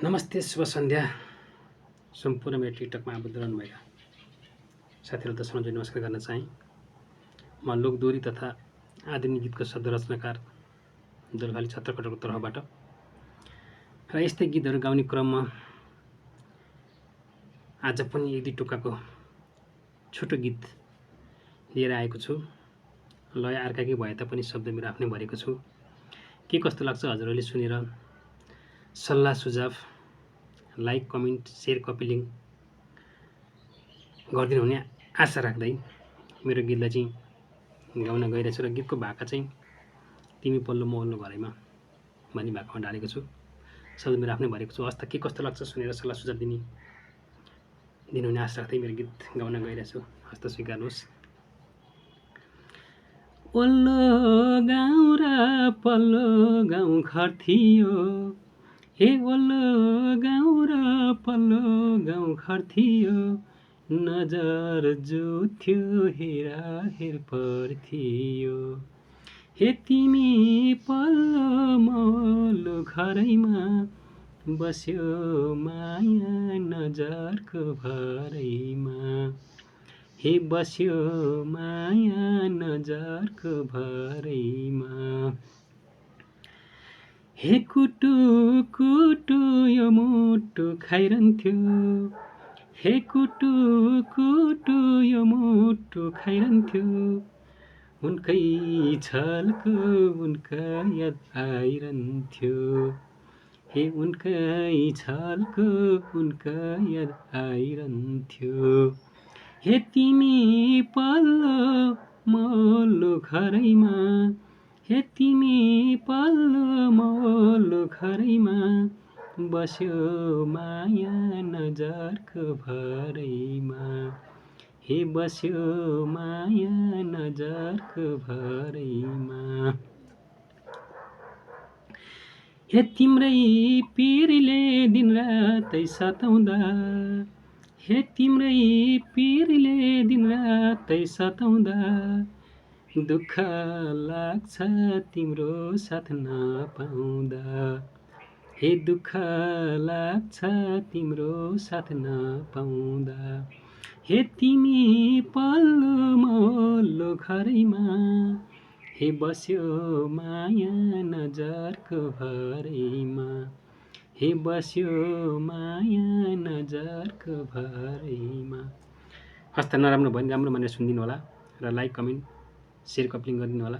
नमस्ते, शुभ सन्ध्या सम्पूर्ण मेरो टिकटकमा आबद्ध रहनुभएका साथीहरू दर्शकलाई नमस्कार गर्न चाहेँ। म लोकदोहोरी तथा आधुनिक गीतको शब्द रचनाकार दोलखाली छत्रकटकको तर्फबाट र यस्तै गीतहरू गाउने क्रममा आज पनि एक दुई टुक्काको छोटो गीत लिएर आएको छु। लय अर्काकै भए तापनि शब्द मेरो आफ्नै भरेको छु। के कस्तो लाग्छ हजुरहरूले सुनेर सल्लाह सुझाव like comment share copy link गरिदिनु हुने आशा राख्दै मेरो गीतलाई चाहिँ गाउन गइरहेछु र गीतको भाका चाहिँ तिमी पल्लो म ओल्लो घरैमा भन्ने भाकामा ढालेको छु। शब्द मेरो आफ्नै भरेको छु। हस् त के कस्तो लाग्छ सुनेर सल्लाह सुझाव दिनुहुने आशा राख्दै मेरो गीत गाउन गइरहेछु। हस्त स्वीकार्नुहोस्। ओल्लो गाउँ र पल्लो गाउँ घर थियो, हे ओल्लो गाउँ र पल्लो गाउँ घर थियो, नजर जुथ्यो हेरा हेर पर्थ्यो। हे तिमी पल्लो मल्लो घरैमा बस्यो माया नजरको भरैमा, हे बस्यो माया नजरको भरैमा। हे कुटु कुटु यो मुटु खाइरहन्थ्यो, हे कुटु कुटु यो मुटु खाइरहन्थ्यो, उनकै छलको उनका याद आइरहन्थ्यो, हे उनकै छलको उनका याद आइरहन्थ्यो। हे तिमी पल्लो मल्लो घरैमा, हे तिमी पल्लो मल्लो घरैमा बस्यो माया नजरको भरैमा, हे बस्यो माया नजरको भरैमा। हे तिम्रै पिरले दिनरातै सताउँदा, हे तिम्रै पिरले दिनरातै सताउँदा, दुःख लाग्छ तिम्रो साथ नपाउँदा, हे दुःख लाग्छ तिम्रो साथ नपाउँदा। हे तिमी पल्लो मल्लो घरैमा, हे बस्यो माया नजरको भरैमा, हे बस्यो माया नजरको भरैमा। हस्त नराम्रो भयो भने राम्रो भनेर सुनिदिनु होला र लाइक कमेन्ट सेयर कपलिङ गरिदिनु होला।